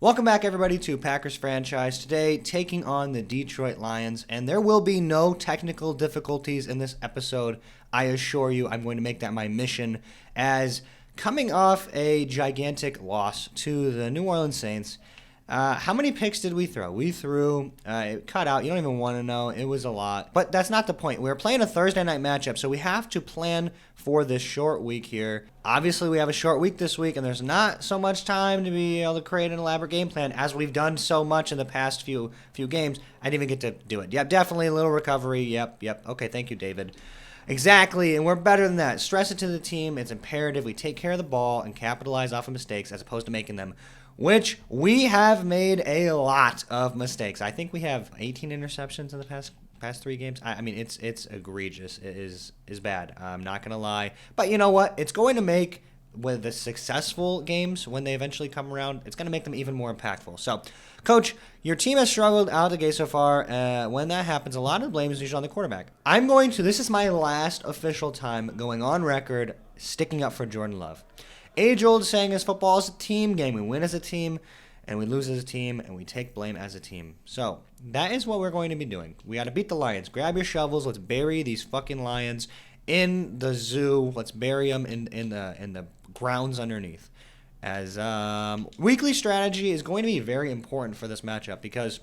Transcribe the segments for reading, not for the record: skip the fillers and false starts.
Welcome back, everybody, to Packers Franchise. Today, taking on the Detroit Lions, and there will be no technical difficulties in this episode. I assure you, I'm going to make that my mission, as coming off a gigantic loss to the New Orleans Saints. How many picks did we throw? We threw, it cut out, you don't even want to know, it was a lot. But that's not the point. We're playing a Thursday night matchup, so we have to plan for this short week here. Obviously, we have a short week this week, and there's not so much time to be able to create an elaborate game plan, as we've done so much in the past few games. I didn't even get to do it. Yep, definitely a little recovery. Yep. Okay, thank you, David. Exactly, and we're better than that. Stress it to the team. It's imperative we take care of the ball and capitalize off of mistakes as opposed to making them, which we have made a lot of mistakes. I think we have 18 interceptions in the past 3 games. I mean, it's egregious. It is bad. I'm not going to lie. But you know what? It's going to make, with the successful games, when they eventually come around, it's going to make them even more impactful. So, Coach, your team has struggled out of the gate so far. When that happens, a lot of the blame is usually on the quarterback. This is my last official time going on record sticking up for Jordan Love. Age-old saying is football is a team game. We win as a team, and we lose as a team, and we take blame as a team. So that is what we're going to be doing. We got to beat the Lions. Grab your shovels. Let's bury these fucking Lions in the zoo. Let's bury them in the grounds underneath. As weekly strategy is going to be very important for this matchup because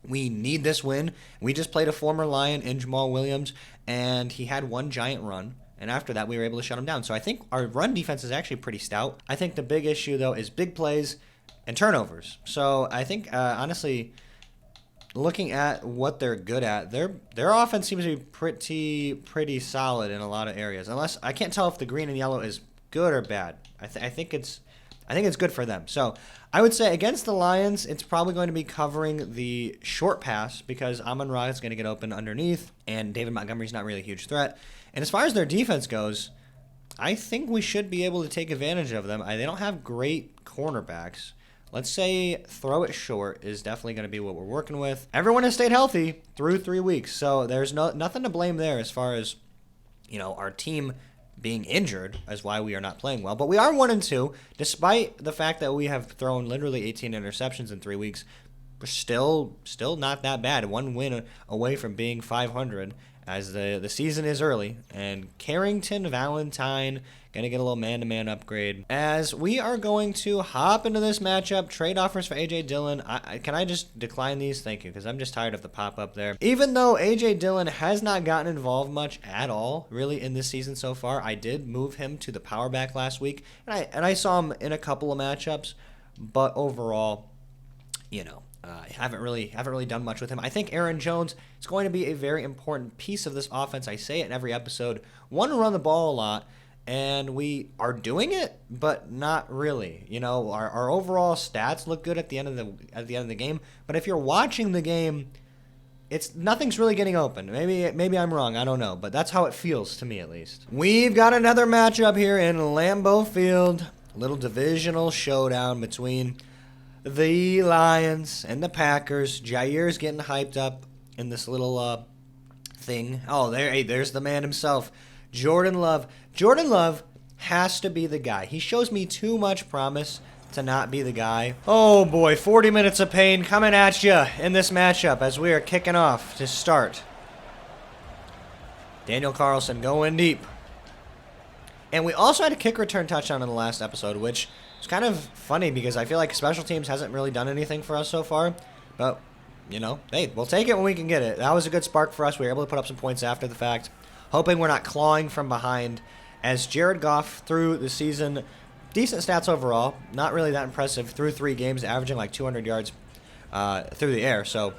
we need this win. We just played a former Lion in Jamal Williams, and he had one giant run. And after that, we were able to shut him down. So I think our run defense is actually pretty stout. I think the big issue, though, is big plays and turnovers. So I think, honestly, looking at what they're good at, their offense seems to be pretty solid in a lot of areas. Unless I can't tell if the green and yellow is good or bad. I think it's good for them. So I would say against the Lions, it's probably going to be covering the short pass because Amon-Ra is going to get open underneath, and David Montgomery's not really a huge threat. And as far as their defense goes, I think we should be able to take advantage of them. They don't have great cornerbacks. Let's say throw it short is definitely going to be what we're working with. Everyone has stayed healthy through 3 weeks, so there's nothing to blame there as far as, our team being injured is why we are not playing well. But we are 1-2, despite the fact that we have thrown literally 18 interceptions in 3 weeks. We're still not that bad. 1 win away from being 500 as the season is early. And Carrington Valentine going to get a little man-to-man upgrade. As we are going to hop into this matchup, trade offers for A.J. Dillon. Can I just decline these? Thank you, because I'm just tired of the pop-up there. Even though A.J. Dillon has not gotten involved much at all, really, in this season so far, I did move him to the power back last week, and I saw him in a couple of matchups, but overall, haven't really done much with him. I think Aaron Jones is going to be a very important piece of this offense. I say it in every episode. Want to run the ball a lot, and we are doing it, but not really. Our overall stats look good at the end of the game. But if you're watching the game, nothing's really getting open. Maybe I'm wrong. I don't know, but that's how it feels to me at least. We've got another matchup here in Lambeau Field. A little divisional showdown between the Lions and the Packers. Jair's getting hyped up in this little thing. Oh, there's the man himself, Jordan Love. Jordan Love has to be the guy. He shows me too much promise to not be the guy. Oh boy, 40 minutes of pain coming at you in this matchup as we are kicking off to start. Daniel Carlson going deep. And we also had a kick return touchdown in the last episode, which is kind of funny because I feel like special teams hasn't really done anything for us so far. But, hey, we'll take it when we can get it. That was a good spark for us. We were able to put up some points after the fact. Hoping we're not clawing from behind. As Jared Goff through the season, decent stats overall. Not really that impressive through 3 games, averaging like 200 yards through the air. So,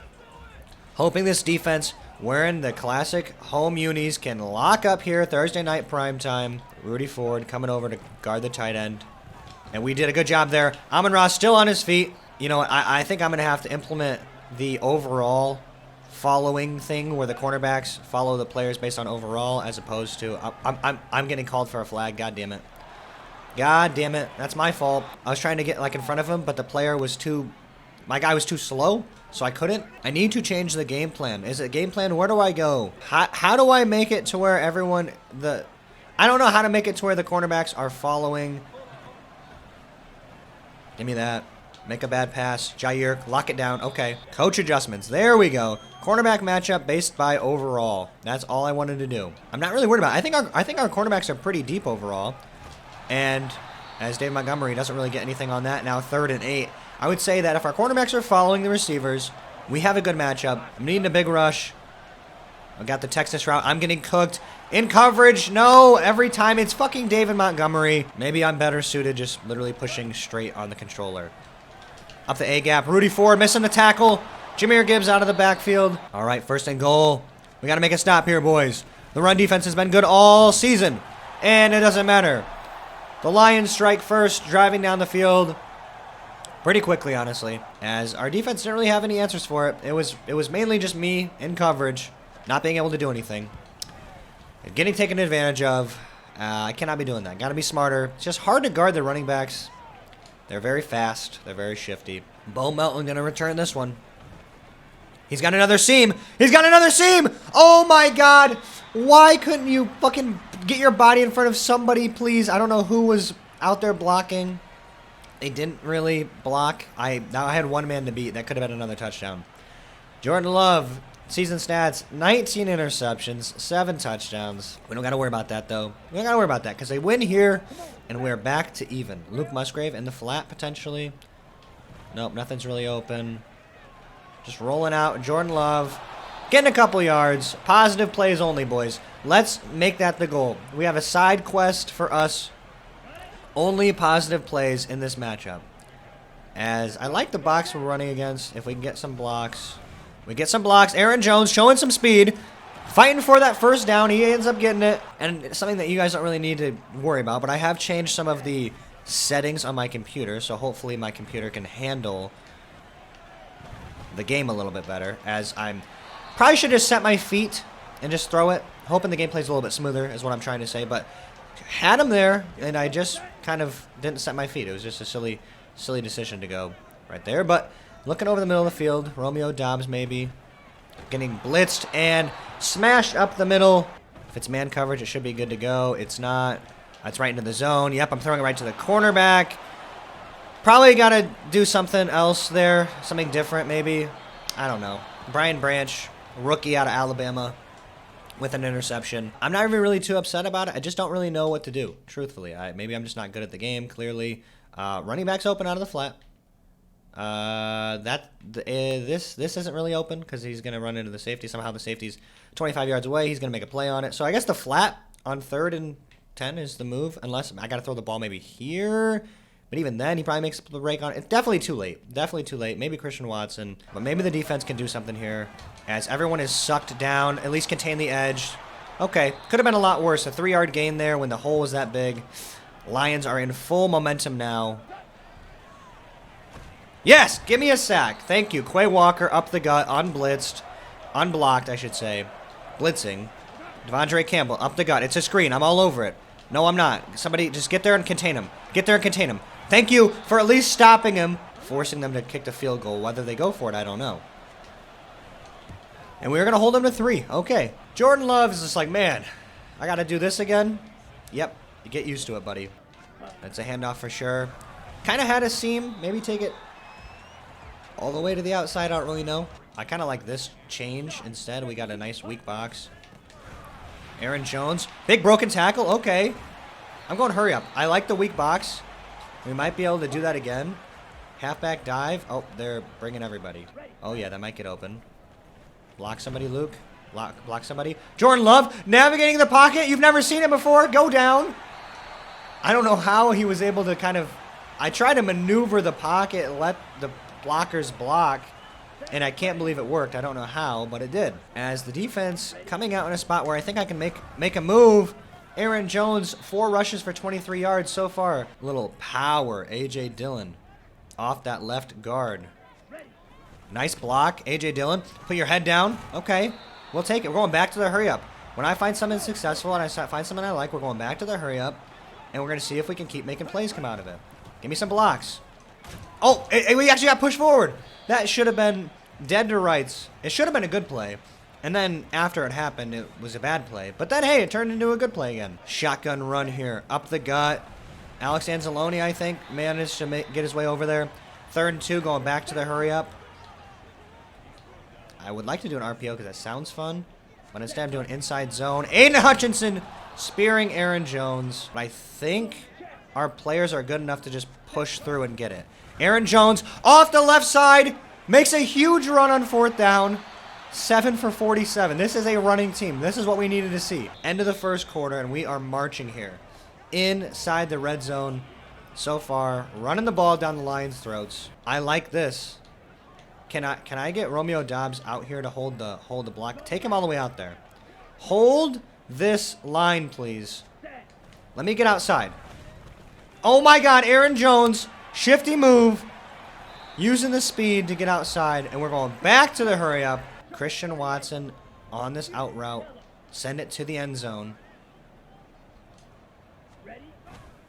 hoping this defense, wearing the classic home unis, can lock up here Thursday night primetime. Rudy Ford coming over to guard the tight end. And we did a good job there. Amon-Ra still on his feet. I think I'm going to have to implement the overall following thing where the cornerbacks follow the players based on overall as opposed to I'm getting called for a flag. God damn it. That's my fault. I was trying to get in front of him, but my guy was too slow, so I couldn't. I need to change the game plan. Is it game plan? Where do I go? How do I make it to where I don't know how to make it to where the cornerbacks are following. Give me that. Make a bad pass. Jair, lock it down. Okay. Coach adjustments. There we go. Cornerback matchup based by overall. That's all I wanted to do. I'm not really worried about it. I think our cornerbacks are pretty deep overall. And as Dave Montgomery doesn't really get anything on that. Now 3rd and 8. I would say that if our cornerbacks are following the receivers, we have a good matchup. I'm needing a big rush. I got the Texas route. I'm getting cooked. In coverage. No. Every time it's fucking David Montgomery. Maybe I'm better suited just literally pushing straight on the controller. Up the A-gap. Rudy Ford missing the tackle. Jahmyr Gibbs out of the backfield. All right, 1st and goal. We got to make a stop here, boys. The run defense has been good all season. And it doesn't matter. The Lions strike first, driving down the field. Pretty quickly, honestly. As our defense didn't really have any answers for it. It was mainly just me in coverage. Not being able to do anything. Getting taken advantage of. I cannot be doing that. Got to be smarter. It's just hard to guard the running backs. They're very fast. They're very shifty. Bo Melton going to return this one. He's got another seam. He's got another seam. Oh, my God. Why couldn't you fucking get your body in front of somebody, please? I don't know who was out there blocking. They didn't really block. Now I had one man to beat. That could have been another touchdown. Jordan Love, season stats, 19 interceptions, 7 touchdowns. We don't got to worry about that, though. We don't got to worry about that because they win here, and we're back to even. Luke Musgrave in the flat, potentially. Nope, nothing's really open. Just rolling out. Jordan Love getting a couple yards. Positive plays only, boys. Let's make that the goal. We have a side quest for us. Only positive plays in this matchup. As I like the box we're running against. If we can get some blocks. We get some blocks. Aaron Jones showing some speed. Fighting for that 1st down. He ends up getting it. And it's something that you guys don't really need to worry about. But I have changed some of the settings on my computer. So hopefully my computer can handle the game a little bit better. As I'm probably should just set my feet and just throw it. Hoping the game plays a little bit smoother is what I'm trying to say. But had him there. And I just kind of didn't set my feet. It was just a silly decision to go right there. But looking over the middle of the field, Romeo Dobbs maybe getting blitzed and smashed up the middle. If it's man coverage, it should be good to go. It's not. It's right into the zone. Yep, I'm throwing it right to the cornerback. Probably got to do something else there, something different maybe. I don't know. Brian Branch, rookie out of Alabama, with an interception. I'm not even really too upset about it. I just don't really know what to do, truthfully. Maybe I'm just not good at the game, clearly. Running back's open out of the flat. This isn't really open because he's going to run into the safety. Somehow the safety's 25 yards away. He's going to make a play on it. So I guess the flat on 3rd and 10 is the move, unless I got to throw the ball maybe here. But even then, he probably makes the break on it. It's definitely too late. Definitely too late. Maybe Christian Watson. But maybe the defense can do something here. As everyone is sucked down. At least contain the edge. Okay. Could have been a lot worse. A 3-yard gain there when the hole was that big. Lions are in full momentum now. Yes! Give me a sack. Thank you. Quay Walker up the gut. Unblitzed. Unblocked, I should say. Blitzing. Devondre Campbell up the gut. It's a screen. I'm all over it. No, I'm not. Somebody just get there and contain him. Get there and contain him. Thank you for at least stopping him. Forcing them to kick the field goal. Whether they go for it, I don't know. And we're going to hold them to 3. Okay. Jordan Love is just like, man, I got to do this again? Yep. You get used to it, buddy. That's a handoff for sure. Kind of had a seam. Maybe take it all the way to the outside. I don't really know. I kind of like this change instead. We got a nice weak box. Aaron Jones. Big broken tackle. Okay. I'm going hurry up. I like the weak box. We might be able to do that again. Halfback dive. Oh, they're bringing everybody. Oh, yeah, that might get open. Block somebody, Luke. Block somebody. Jordan Love navigating the pocket. You've never seen it before. Go down. I don't know how he was able to kind of... I tried to maneuver the pocket and let the blockers block, and I can't believe it worked. I don't know how, but it did. As the defense coming out in a spot where I think I can make a move. Aaron Jones, 4 rushes for 23 yards so far. A little power. A.J. Dillon off that left guard. Nice block. A.J. Dillon, put your head down. Okay, we'll take it. We're going back to the hurry up. When I find something successful and I find something I like, we're going back to the hurry up, and we're going to see if we can keep making plays come out of it. Give me some blocks. Oh, we actually got pushed forward. That should have been dead to rights. It should have been a good play. And then after it happened, it was a bad play. But then, hey, it turned into a good play again. Shotgun run here. Up the gut. Alex Anzalone, I think, managed to get his way over there. 3rd and 2, going back to the hurry up. I would like to do an RPO because that sounds fun. But instead I'm doing inside zone. Aiden Hutchinson spearing Aaron Jones. But I think our players are good enough to just push through and get it. Aaron Jones off the left side. Makes a huge run on 4th down. 7 for 47. This is a running team. This is what we needed to see. End of the 1st quarter, and we are marching here. Inside the red zone so far. Running the ball down the Lions' throats. I like this. Can I get Romeo Doubs out here to hold the block? Take him all the way out there. Hold this line, please. Let me get outside. Oh my God, Aaron Jones. Shifty move. Using the speed to get outside, and we're going back to the hurry up. Christian Watson on this out route. Send it to the end zone.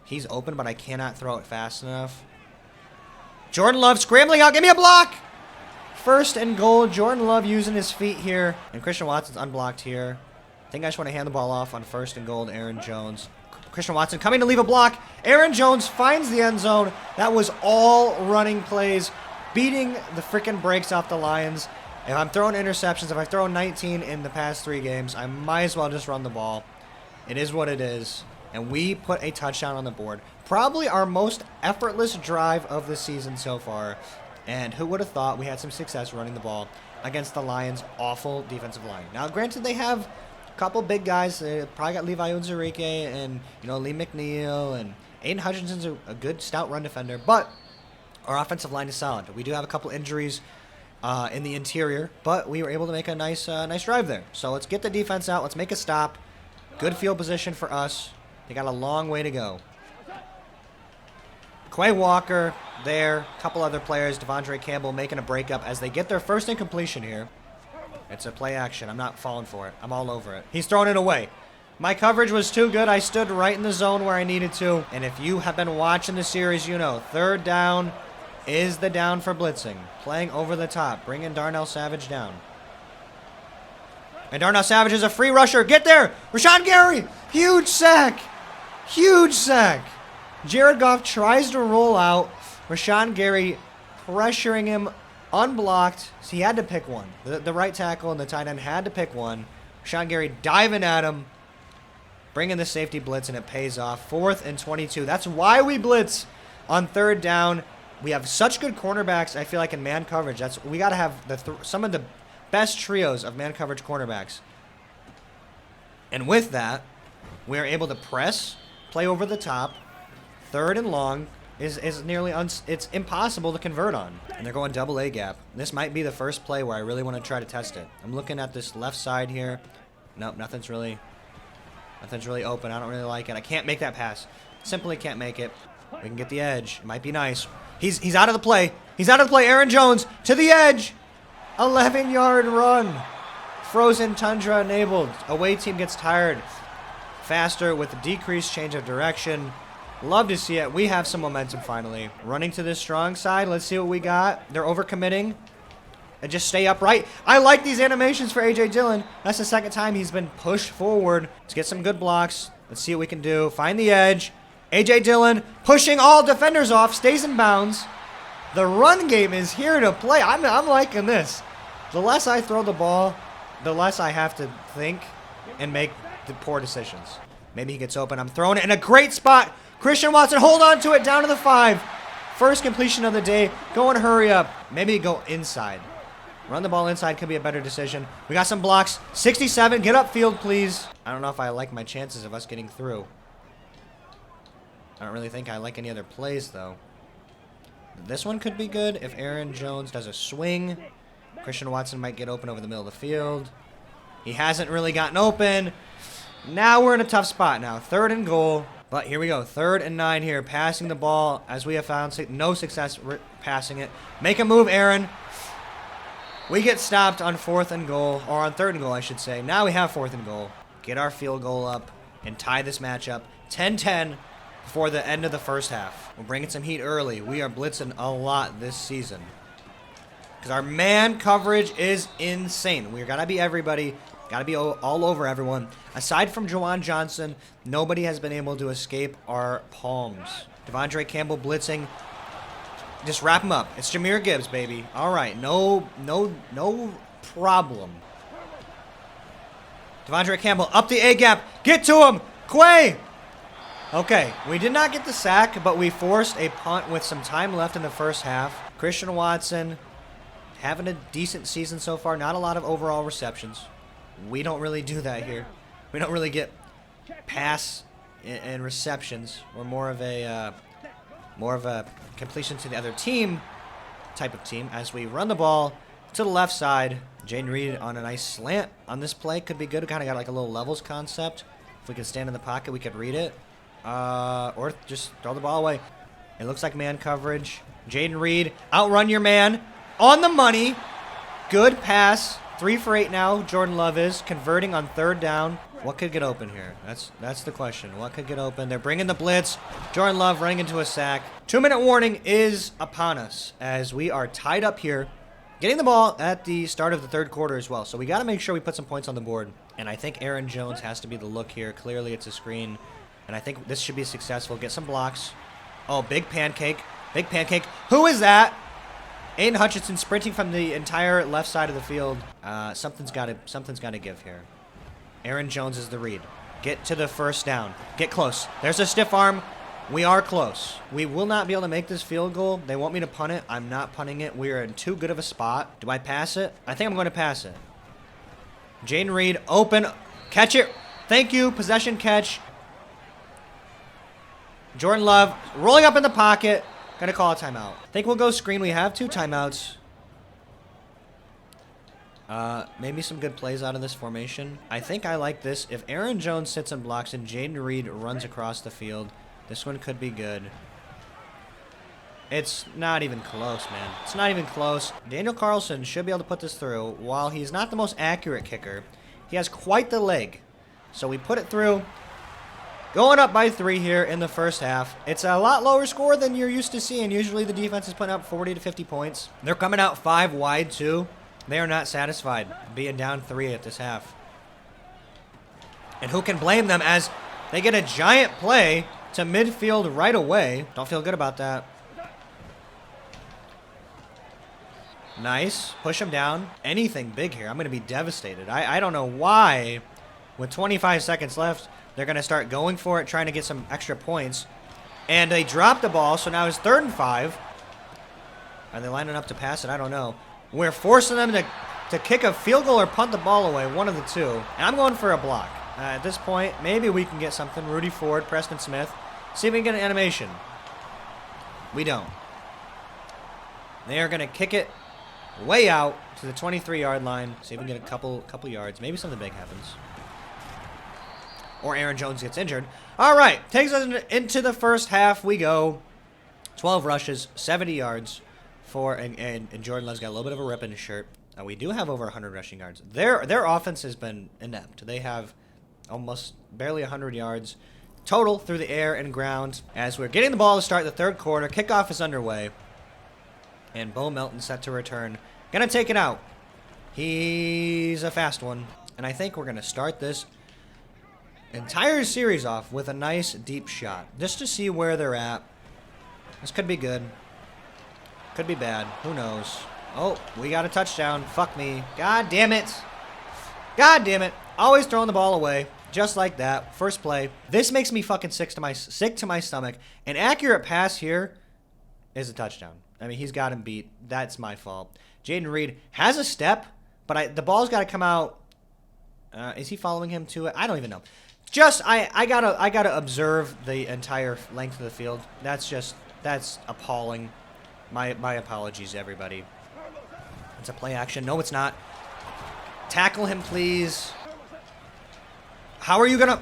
He's open, but I cannot throw it fast enough. Jordan Love scrambling out. Give me a block. 1st and goal. Jordan Love using his feet here. And Christian Watson's unblocked here. I think I just want to hand the ball off on 1st and goal to Aaron Jones. Christian Watson coming to leave a block. Aaron Jones finds the end zone. That was all running plays. Beating the freaking brakes off the Lions. If I'm throwing interceptions, if I've thrown 19 in the past 3 games, I might as well just run the ball. It is what it is. And we put a touchdown on the board. Probably our most effortless drive of the season so far. And who would have thought we had some success running the ball against the Lions' awful defensive line. Now, granted, they have a couple big guys. They probably got Levi Onwuzurike and, Lee McNeil. And Aiden Hutchinson's a good, stout run defender. But our offensive line is solid. We do have a couple injuries in the interior, but we were able to make a nice drive there. So let's get the defense out. Let's make a stop. Good field position for us. They got a long way to go. Quay Walker there. A couple other players. Devondre Campbell making a breakup as they get their first incompletion here. It's a play action. I'm not falling for it. I'm all over it. He's throwing it away. My coverage was too good. I stood right in the zone where I needed to. And if you have been watching the series, 3rd down is the down for blitzing. Playing over the top. Bringing Darnell Savage down. And Darnell Savage is a free rusher. Get there. Rashawn Gary. Huge sack. Huge sack. Jared Goff tries to roll out. Rashawn Gary pressuring him unblocked. So he had to pick one. The right tackle and the tight end had to pick one. Rashawn Gary diving at him. Bringing the safety blitz, and it pays off. 4th and 22. That's why we blitz on 3rd down. We have such good cornerbacks, I feel like, in man coverage. We got to have some of the best trios of man coverage cornerbacks. And with that, we are able to press, play over the top. 3rd and long is nearly it's impossible to convert on. And they're going double A gap. This might be the first play where I really want to try to test it. I'm looking at this left side here. Nope, nothing's really open. I don't really like it. I can't make that pass. Simply can't make it. We can get the edge. It might be nice. He's out of the play. He's out of the play. Aaron Jones to the edge. 11-yard run. Frozen tundra enabled. Away team gets tired faster with a decreased change of direction. Love to see it. We have some momentum finally. Running to this strong side. Let's see what we got. They're overcommitting. And just stay upright. I like these animations for A.J. Dillon. That's the 2nd time he's been pushed forward. Let's get some good blocks. Let's see what we can do. Find the edge. A.J. Dillon pushing all defenders off. Stays in bounds. The run game is here to play. I'm liking this. The less I throw the ball, the less I have to think and make the poor decisions. Maybe he gets open. I'm throwing it in a great spot. Christian Watson, hold on to it. Down to the 5. First completion of the day. Go and hurry up. Maybe go inside. Run the ball inside could be a better decision. We got some blocks. 67. Get upfield, please. I don't know if I like my chances of us getting through. I don't really think I like any other plays, though. This one could be good if Aaron Jones does a swing. Christian Watson might get open over the middle of the field. He hasn't really gotten open. Now we're in a tough spot now. 3rd and goal. But here we go. 3rd and 9 here. Passing the ball, as we have found no success passing it. Make a move, Aaron. We get stopped on 4th and goal. Or on 3rd and goal, I should say. Now we have 4th and goal. Get our field goal up and tie this matchup. 10-10 before the end of the first half. We're bringing some heat early. We are blitzing a lot this season. Because our man coverage is insane. We're got to be everybody. Got to be all over everyone. Aside from Juwan Johnson, nobody has been able to escape our palms. Devondre Campbell blitzing. Just wrap him up. It's Jahmyr Gibbs, baby. All right. No problem. Devondre Campbell up the A-gap. Get to him. Quay. Okay. We did not get the sack, but we forced a punt with some time left in the first half. Christian Watson having a decent season so far. Not a lot of overall receptions. We don't really do that here. We don't really get pass and receptions. We're more of a completion to the other team type of team as we run the ball to the left side. Jaden Reed on a nice slant on this play could be good. Kind of got like a little levels concept. If we could stand in the pocket, we could read it. Or just throw the ball away. It looks like man coverage. Jaden Reed, outrun your man. On the money. Good pass. 3 for 8 now. Jordan Love is converting on 3rd down. What could get open here? That's the question. What could get open? They're bringing the blitz. Jordan Love running into a sack. 2-minute warning is upon us as we are tied up here. Getting the ball at the start of the 3rd quarter as well. So we got to make sure we put some points on the board. And I think Aaron Jones has to be the look here. Clearly it's a screen. And I think this should be successful. Get some blocks. Oh, big pancake. Big pancake. Who is that? Aiden Hutchinson sprinting from the entire left side of the field. Something's got to give here. Aaron Jones is the read. Get to the 1st down. Get close. There's a stiff arm. We are close. We will not be able to make this field goal. They want me to punt it. I'm not punting it. We are in too good of a spot. Do I pass it? I think I'm going to pass it. Jaden Reed, open. Catch it. Thank you. Possession catch. Jordan Love rolling up in the pocket. Going to call a timeout. I think we'll go screen. We have 2 timeouts. Maybe some good plays out of this formation. I think I like this. If Aaron Jones sits and blocks and Jaden Reed runs across the field, this one could be good. It's not even close, man. It's not even close. Daniel Carlson should be able to put this through. While he's not the most accurate kicker, he has quite the leg. So we put it through. Going up by 3 here in the first half. It's a lot lower score than you're used to seeing. Usually the defense is putting up 40 to 50 points. They're coming out 5 wide too. They are not satisfied being down 3 at this half. And who can blame them as they get a giant play to midfield right away. Don't feel good about that. Nice. Push him down. Anything big here, I'm going to be devastated. I don't know why, with 25 seconds left, they're going to start going for it, trying to get some extra points. And they dropped the ball, so now it's 3rd and 5. Are they lining up to pass it? I don't know. We're forcing them to kick a field goal or punt the ball away, one of the two. And I'm going for a block. At this point, maybe we can get something. Rudy Ford, Preston Smith. See if we can get an animation. We don't. They are going to kick it way out to the 23-yard line. See if we can get a couple yards. Maybe something big happens. Or Aaron Jones gets injured. All right. Takes us into the first half. We go. 12 rushes, 70 yards. And Jordan Love's got a little bit of a rip in his shirt. We do have over 100 rushing yards. Their offense has been inept. They have almost barely 100 yards total through the air and ground. As we're getting the ball to start the 3rd quarter, kickoff is underway. And Bo Melton set to return. Gonna take it out. He's a fast one. And I think we're gonna start this entire series off with a nice deep shot. Just to see where they're at. This could be good. Could be bad. Who knows? Oh, we got a touchdown. Fuck me. God damn it. God damn it. Always throwing the ball away. Just like that. First play. This makes me fucking sick to my stomach. An accurate pass here is a touchdown. I mean, he's got him beat. That's my fault. Jaden Reed has a step, but the ball's got to come out. Is he following him to it? I don't even know. Just, I gotta observe the entire length of the field. That's appalling. My apologies, everybody. It's a play action. No, it's not. Tackle him, please. How are you going to...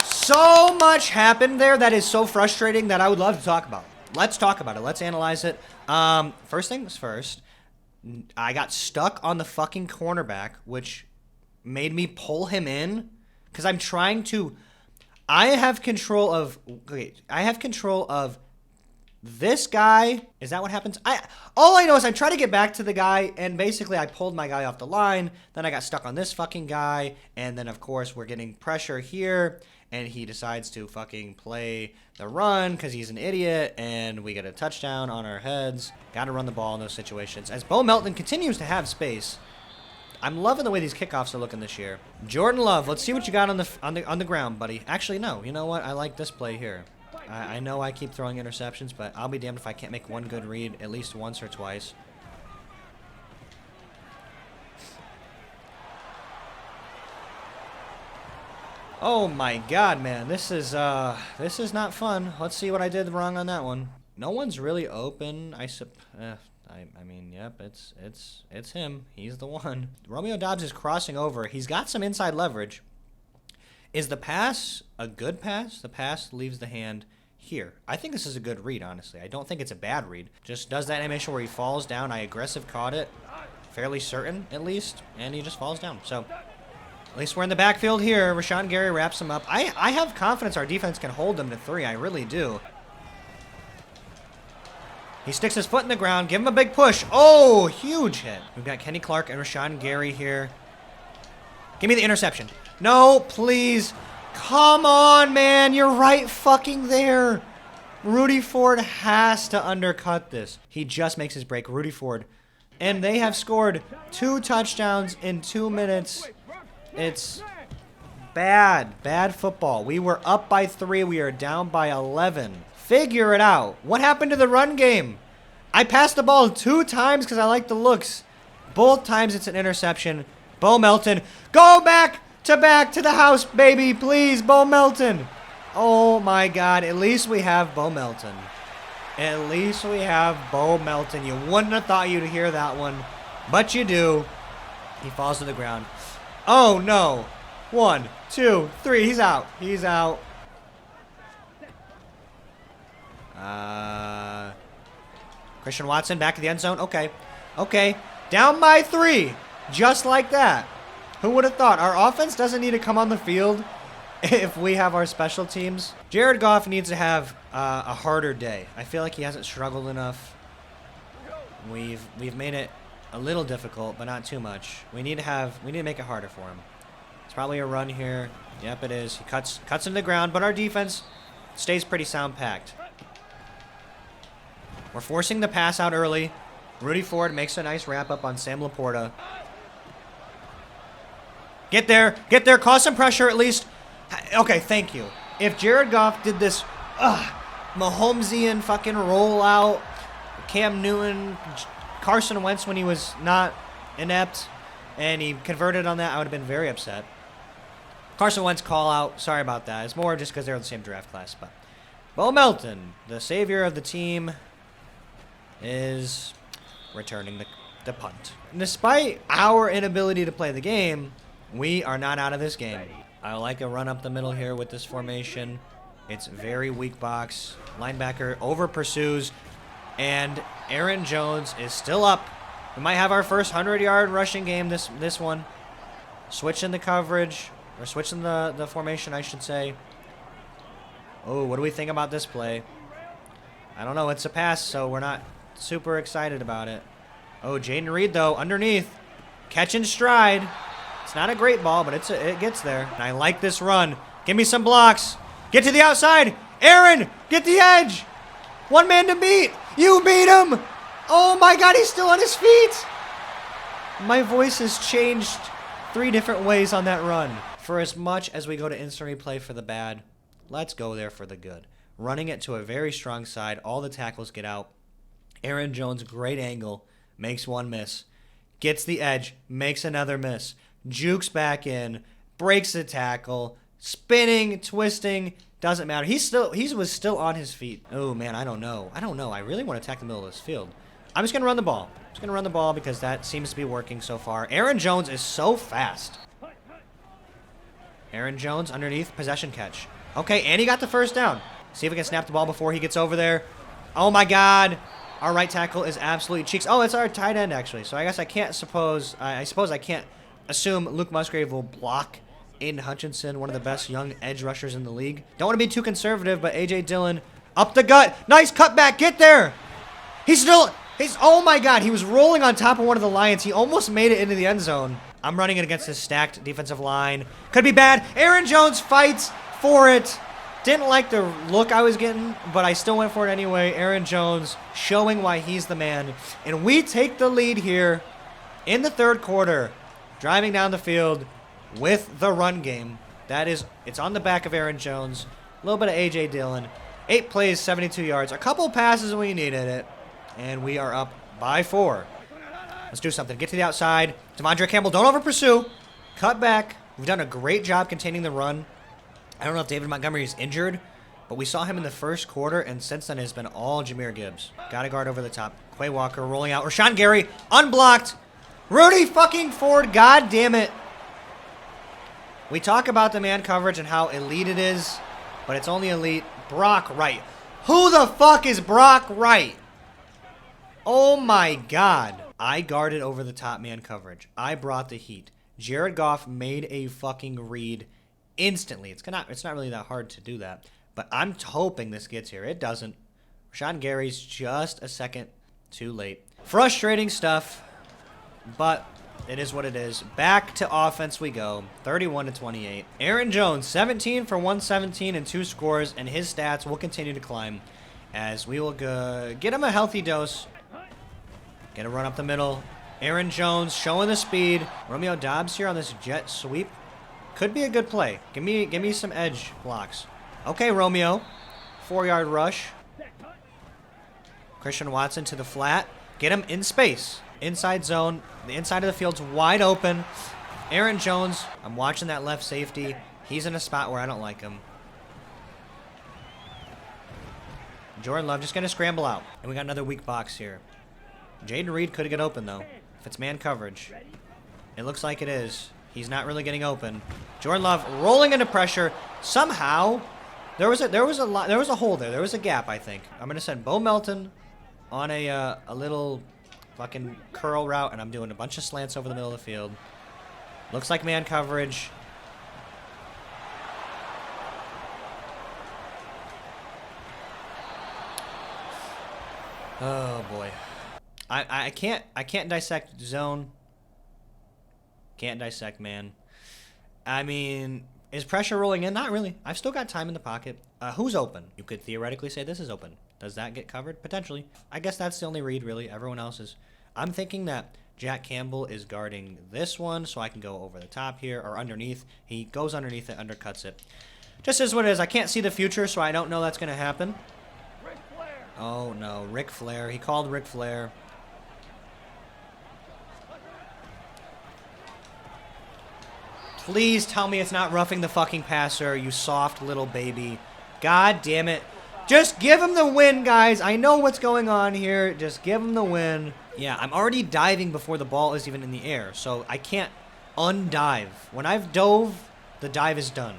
So much happened there that is so frustrating that I would love to talk about. Let's talk about it. Let's analyze it. First things first, I got stuck on the fucking cornerback, which made me pull him in because I'm trying to... I have control of this guy. Is that what happens? All I know is I try to get back to the guy, and basically I pulled my guy off the line. Then I got stuck on this fucking guy, and then of course we're getting pressure here, and he decides to fucking play the run because he's an idiot, and we get a touchdown on our heads. Got to run the ball in those situations. As Bo Melton continues to have space. I'm loving the way these kickoffs are looking this year. Jordan Love, let's see what you got on the ground, buddy. Actually, no. You know what? I like this play here. I know I keep throwing interceptions, but I'll be damned if I can't make one good read at least once or twice. Oh my God, man! This is not fun. Let's see what I did wrong on that one. No one's really open. I mean, yep, it's him. He's the one. Romeo Doubs is crossing over. He's got some inside leverage. Is the pass a good pass? The pass leaves the hand here. I think this is a good read, honestly. I don't think it's a bad read. Just does that animation where he falls down. I aggressive caught it. Fairly certain, at least. And he just falls down. So, at least we're in the backfield here. Rashawn Gary wraps him up. I have confidence our defense can hold them to 3. I really do. He sticks his foot in the ground. Give him a big push. Oh, huge hit. We've got Kenny Clark and Rashawn Gary here. Give me the interception. No, please. Come on, man. You're right fucking there. Rudy Ford has to undercut this. He just makes his break. Rudy Ford. And they have scored 2 touchdowns in 2 minutes. It's bad. Bad football. We were up by 3. We are down by 11. Figure it out. What happened to the run game? I passed the ball 2 times because I like the looks. Both times it's an interception. Bo Melton. Go back to the house, baby. Please, Bo Melton. Oh, my God. At least we have Bo Melton. At least we have Bo Melton. You wouldn't have thought you'd hear that one. But you do. He falls to the ground. Oh, no. 1, 2, 3. He's out. He's out. Christian Watson back to the end zone. Okay. Okay. Down by 3. Just like that. Who would have thought? Our offense doesn't need to come on the field if we have our special teams. Jared Goff needs to have a harder day. I feel like he hasn't struggled enough. We've made it a little difficult, but not too much. We need to make it harder for him. It's probably a run here. Yep, it is. He cuts into the ground, but our defense stays pretty sound packed. We're forcing the pass out early. Rudy Ford makes a nice wrap up on Sam Laporta. Get there, cause some pressure at least. Okay, thank you. If Jared Goff did this Mahomesian fucking rollout, Cam Newton, Carson Wentz when he was not inept, and he converted on that, I would have been very upset. Carson Wentz call out, sorry about that. It's more just because they're in the same draft class. But Bo Melton, the savior of the team, is returning the punt. Despite our inability to play the game, we are not out of this game. I like a run up the middle here with this formation. It's very weak box. Linebacker over pursues, and Aaron Jones is still up. We might have our first 100-yard rushing game this one. Switching the coverage, or switching the formation, I should say. Oh, what do we think about this play? I don't know. It's a pass, so we're not super excited about it. Oh, Jaden Reed, though, underneath. Catch in stride. It's not a great ball, but it gets there. And I like this run. Give me some blocks. Get to the outside. Aaron, get the edge. One man to beat. You beat him. Oh, my God, he's still on his feet. My voice has changed 3 different ways on that run. For as much as we go to instant replay for the bad, let's go there for the good. Running it to a very strong side. All the tackles get out. Aaron Jones, great angle. Makes one miss. Gets the edge. Makes another miss. Jukes back in. Breaks the tackle. Spinning, twisting. Doesn't matter. He was still on his feet. Oh, man, I don't know. I really want to attack the middle of this field. I'm just going to run the ball. Because that seems to be working so far. Aaron Jones is so fast. Aaron Jones underneath. Possession catch. Okay, and he got the first down. See if we can snap the ball before he gets over there. Oh, my God. Our right tackle is absolutely cheeks. Oh, it's our tight end, actually. So I suppose I can't assume Luke Musgrave will block Aiden Hutchinson, one of the best young edge rushers in the league. Don't want to be too conservative, but A.J. Dillon up the gut. Nice cutback. Get there. Oh, my God. He was rolling on top of one of the Lions. He almost made it into the end zone. I'm running it against this stacked defensive line. Could be bad. Aaron Jones fights for it. Didn't like the look I was getting, but I still went for it anyway. Aaron Jones showing why he's the man. And we take the lead here in the third quarter, driving down the field with the run game. It's on the back of Aaron Jones. A little bit of A.J. Dillon. 8 plays, 72 yards. A couple passes when you needed it. And we are up by 4. Let's do something. Get to the outside. Devondre Campbell, don't over pursue. Cut back. We've done a great job containing the run. I don't know if David Montgomery is injured, but we saw him in the first quarter, and since then it's been all Jahmyr Gibbs. Got a guard over the top. Quay Walker rolling out. Rashawn Gary, unblocked. Rudy fucking Ford, god damn it. We talk about the man coverage and how elite it is, but it's only elite. Brock Wright. Who the fuck is Brock Wright? Oh my god. I guarded over the top man coverage. I brought the heat. Jared Goff made a fucking read instantly. It's not really that hard to do that, but I'm hoping this gets here. It doesn't. Rashawn Gary's just a second too late. Frustrating stuff, but it is what it is. Back to offense we go. 31-28. Aaron Jones, 17 for 117 and 2 scores, and his stats will continue to climb as we will get him a healthy dose. Get a run up the middle. Aaron Jones showing the speed. Romeo Doubs here on this jet sweep. Could be a good play. Give me some edge blocks. Okay, Romeo. 4-yard rush. Christian Watson to the flat. Get him in space. Inside zone. The inside of the field's wide open. Aaron Jones. I'm watching that left safety. He's in a spot where I don't like him. Jordan Love just going to scramble out. And we got another weak box here. Jaden Reed could get open, though. If it's man coverage. It looks like it is. He's not really getting open. Jordan Love rolling into pressure. Somehow, there was a hole there. There was a gap, I think. I'm going to send Bo Melton on a little fucking curl route, and I'm doing a bunch of slants over the middle of the field. Looks like man coverage. Oh boy. I can't dissect zone. Can't dissect man. I mean, is pressure rolling in? Not really. I've still got time in the pocket. Who's open? You could theoretically say this is open. Does that get covered? Potentially. I guess that's the only read, really. Everyone else is. I'm thinking that Jack Campbell is guarding this one, so I can go over the top here, or underneath. He goes underneath it, undercuts it. Just is what it is. I can't see the future, so I don't know that's going to happen. Oh, no. Ric Flair. He called Ric Flair. Please tell me it's not roughing the fucking passer, you soft little baby. God damn it. Just give him the win, guys. I know what's going on here. Just give him the win. Yeah, I'm already diving before the ball is even in the air, so I can't undive. When I've dove, the dive is done.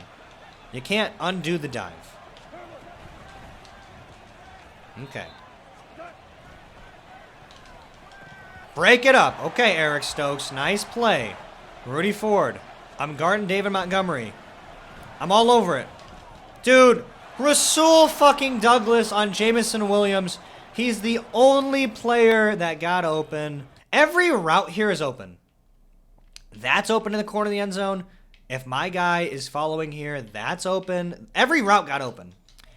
You can't undo the dive. Okay. Break it up. Okay, Eric Stokes. Nice play. Rudy Ford. I'm guarding David Montgomery. I'm all over it. Dude, Rasul fucking Douglas on Jamison Williams. He's the only player that got open. Every route here is open. That's open in the corner of the end zone. If my guy is following here, that's open. Every route got open.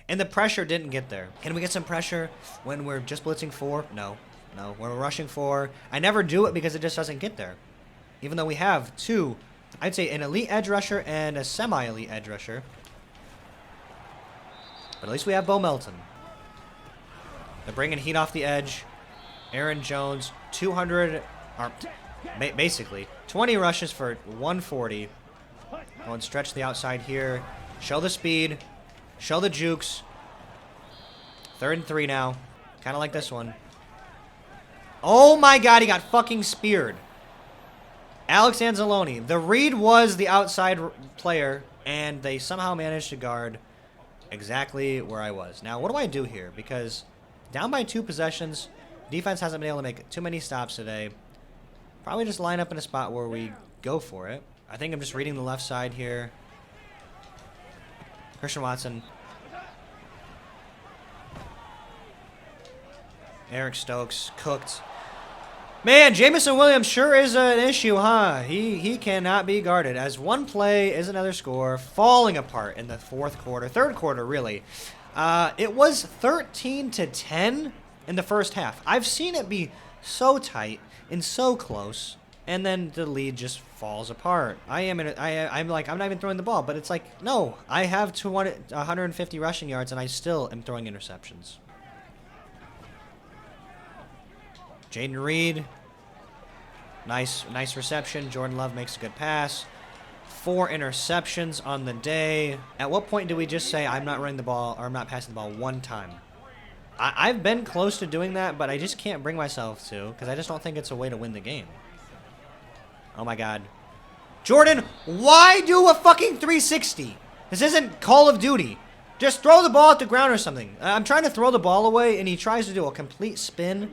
And the pressure didn't get there. Can we get some pressure when we're just blitzing 4? No. No. When we're rushing 4, I never do it because it just doesn't get there. Even though we have 2, I'd say an elite edge rusher and a semi-elite edge rusher. But at least we have Bo Melton. They're bringing heat off the edge. Aaron Jones, 200, or basically 20 rushes for 140. Go and stretch the outside here. Show the speed. Show the jukes. 3rd and 3 now. Kind of like this one. Oh my god, he got fucking speared. Alex Anzalone. The read was the outside player, and they somehow managed to guard exactly where I was. Now, what do I do here? Because down by 2 possessions, defense hasn't been able to make too many stops today. Probably just line up in a spot where we go for it. I think I'm just reading the left side here. Christian Watson. Eric Stokes cooked. Man, Jamison Williams sure is an issue, huh? He cannot be guarded. As one play is another score, falling apart in the fourth quarter, third quarter, really. It was 13-10 in the first half. I've seen it be so tight and so close, and then the lead just falls apart. I'm not even throwing the ball, but it's like, no, I have 150 rushing yards, and I still am throwing interceptions. Jaden Reed, nice reception. Jordan Love makes a good pass. 4 interceptions on the day. At what point do we just say I'm not running the ball or I'm not passing the ball one time? I've been close to doing that, but I just can't bring myself to because I just don't think it's a way to win the game. Oh my God. Jordan, why do a fucking 360? This isn't Call of Duty. Just throw the ball at the ground or something. I'm trying to throw the ball away, and he tries to do a complete spin.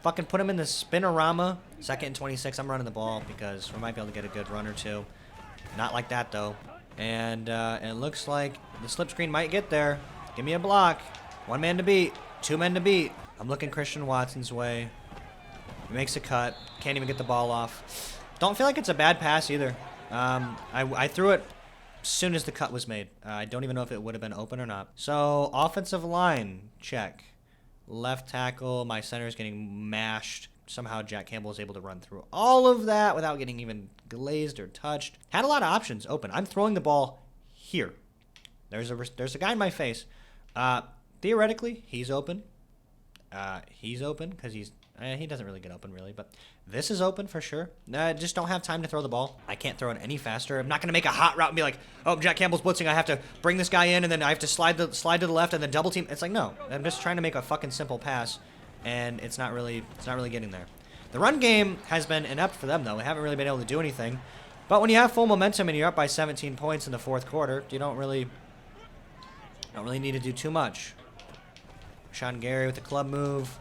Fucking put him in the spinorama. 2nd and 26. I'm running the ball because we might be able to get a good run or two. Not like that, though. And it looks like the slip screen might get there. Give me a block. 1 man to beat. 2 men to beat. I'm looking Christian Watson's way. He makes a cut. Can't even get the ball off. Don't feel like it's a bad pass either. I threw it as soon as the cut was made. I don't even know if it would have been open or not. So, offensive line, check. Left tackle, my center is getting mashed. Somehow Jack Campbell is able to run through all of that without getting even glazed or touched. Had a lot of options open. I'm throwing the ball here. There's a guy in my face. Theoretically, he's open. He's open because he doesn't really get open really, but this is open for sure. Just don't have time to throw the ball. I can't throw it any faster. I'm not going to make a hot route and be like, oh, Jack Campbell's blitzing. I have to bring this guy in, and then I have to slide to the left and then double team. It's like, no. I'm just trying to make a fucking simple pass, and it's not really getting there. The run game has been inept for them, though. They haven't really been able to do anything. But when you have full momentum and you're up by 17 points in the fourth quarter, you don't really need to do too much. Sean Gary with the club move.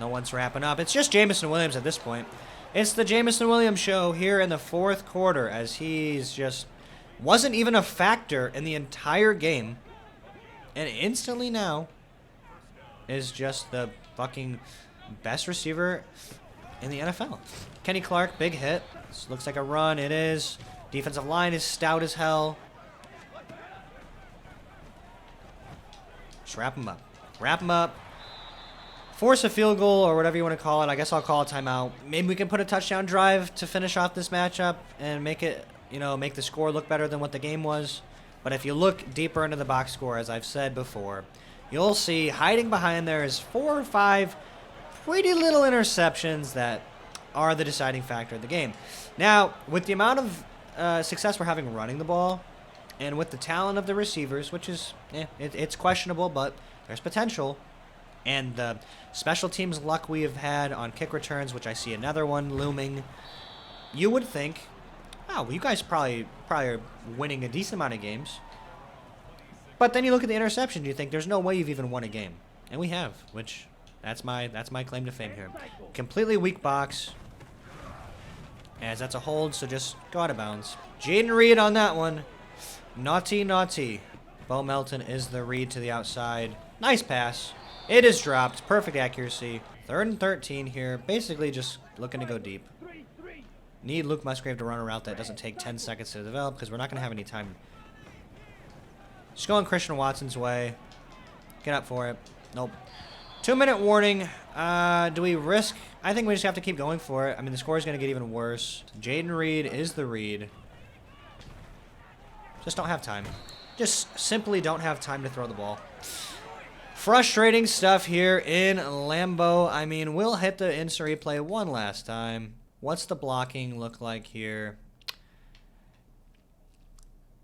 No one's wrapping up. It's just Jamison Williams at this point. It's the Jamison Williams show here in the fourth quarter as he's just wasn't even a factor in the entire game. And instantly now is just the fucking best receiver in the NFL. Kenny Clark, big hit. This looks like a run. It is. Defensive line is stout as hell. Just wrap him up. Wrap him up. Force a field goal or whatever you want to call it. I guess I'll call a timeout. Maybe we can put a touchdown drive to finish off this matchup and make it, make the score look better than what the game was. But if you look deeper into the box score, as I've said before, you'll see hiding behind there is 4 or 5 pretty little interceptions that are the deciding factor of the game. Now, with the amount of success we're having running the ball and with the talent of the receivers, which is, it's questionable, but there's potential. And the special teams luck we have had on kick returns, which I see another one looming, you would think, oh, well, you guys probably are winning a decent amount of games. But then you look at the interception, you think there's no way you've even won a game. And we have, which that's my claim to fame here. Completely weak box. As that's a hold, so just go out of bounds. Jaden Reed on that one. Naughty, naughty. Bo Melton is the read to the outside. Nice pass. It is dropped. Perfect accuracy. 3rd and 13 here. Basically just looking to go deep. Need Luke Musgrave to run a route that doesn't take 10 seconds to develop because we're not going to have any time. Just going Christian Watson's way. Get up for it. Nope. 2-minute warning. Do we risk? I think we just have to keep going for it. I mean, the score is going to get even worse. Jaden Reed is the read. Just don't have time. Just simply don't have time to throw the ball. Frustrating stuff here in Lambeau. I mean, we'll hit the instant replay one last time. What's the blocking look like here?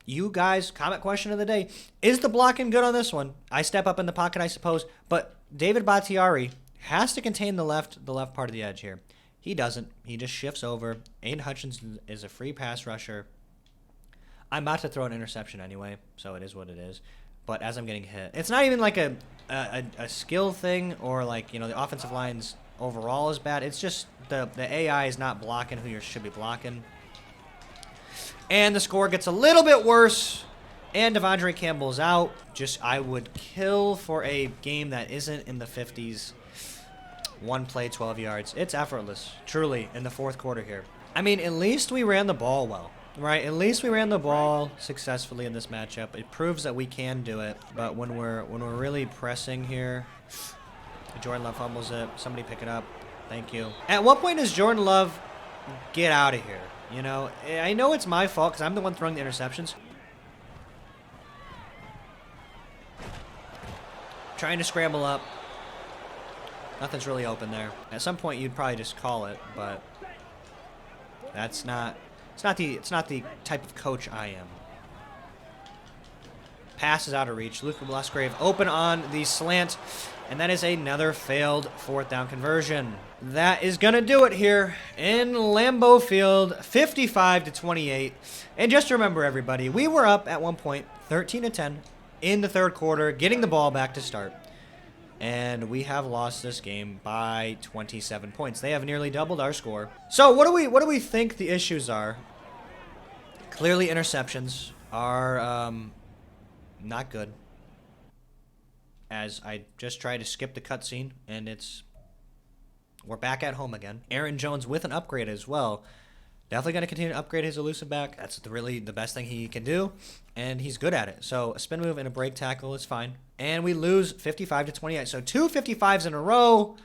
You guys, comment question of the day. Is the blocking good on this one? I step up in the pocket, I suppose, but David Bakhtiari has to contain the left part of the edge here. He doesn't. He just shifts over. Aiden Hutchinson is a free pass rusher. I'm about to throw an interception anyway, so it is what it is. But as I'm getting hit, it's not even like a skill thing or like, the offensive line's overall is bad. It's just the AI is not blocking who you should be blocking. And the score gets a little bit worse. And Devondre Campbell's out. I would kill for a game that isn't in the 50s. One play, 12 yards. It's effortless, truly, in the fourth quarter here. I mean, at least we ran the ball well, right? At least we ran the ball successfully in this matchup. It proves that we can do it. But when we're really pressing here, Jordan Love fumbles it. Somebody pick it up. Thank you. At what point does Jordan Love get out of here? You know, I know it's my fault because I'm the one throwing the interceptions. Trying to scramble up. Nothing's really open there. At some point, you'd probably just call it, but that's not. It's not the type of coach I am. Pass is out of reach. Luke Musgrave open on the slant, and that is another failed fourth down conversion. That is gonna do it here in Lambeau Field, 55-28. And just remember, everybody, we were up at one point, 13-10 in the third quarter, getting the ball back to start. And we have lost this game by 27 points. They have nearly doubled our score. So what do we think the issues are? Clearly interceptions are not good. As I just tried to skip the cutscene, and we're back at home again. Aaron Jones with an upgrade as well. Definitely going to continue to upgrade his elusive back. That's really the best thing he can do, and he's good at it. So a spin move and a break tackle is fine. And we lose 55-28. So 2 55s in a row.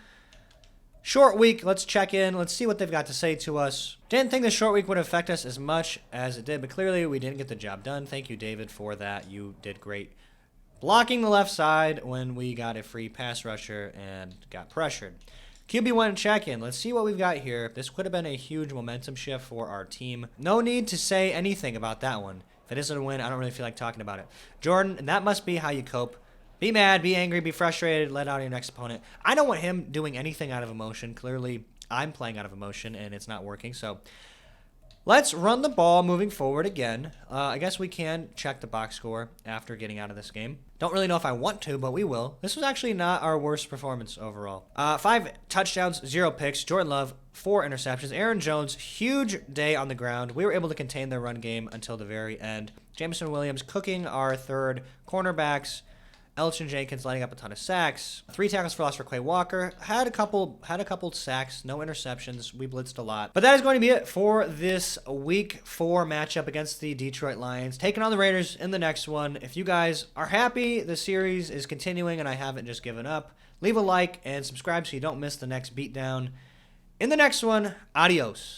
Short week. Let's check in. Let's see what they've got to say to us. Didn't think the short week would affect us as much as it did, but clearly we didn't get the job done. Thank you, David, for that. You did great blocking the left side when we got a free pass rusher and got pressured. QB1 check-in. Let's see what we've got here. This could have been a huge momentum shift for our team. No need to say anything about that one. If it isn't a win, I don't really feel like talking about it. Jordan, that must be how you cope. Be mad, be angry, be frustrated, let out your next opponent. I don't want him doing anything out of emotion. Clearly, I'm playing out of emotion, and it's not working. So let's run the ball moving forward again. I guess we can check the box score after getting out of this game. Don't really know if I want to, but we will. This was actually not our worst performance overall. 5 touchdowns, 0 picks. Jordan Love, 4 interceptions. Aaron Jones, huge day on the ground. We were able to contain their run game until the very end. Jameson Williams cooking our third cornerbacks. Elgin Jenkins lighting up a ton of sacks. 3 tackles for loss for Quay Walker. Had a couple sacks, no interceptions. We blitzed a lot. But that is going to be it for this week 4 matchup against the Detroit Lions. Taking on the Raiders in the next one. If you guys are happy the series is continuing and I haven't just given up, leave a like and subscribe so you don't miss the next beatdown. In the next one, adios.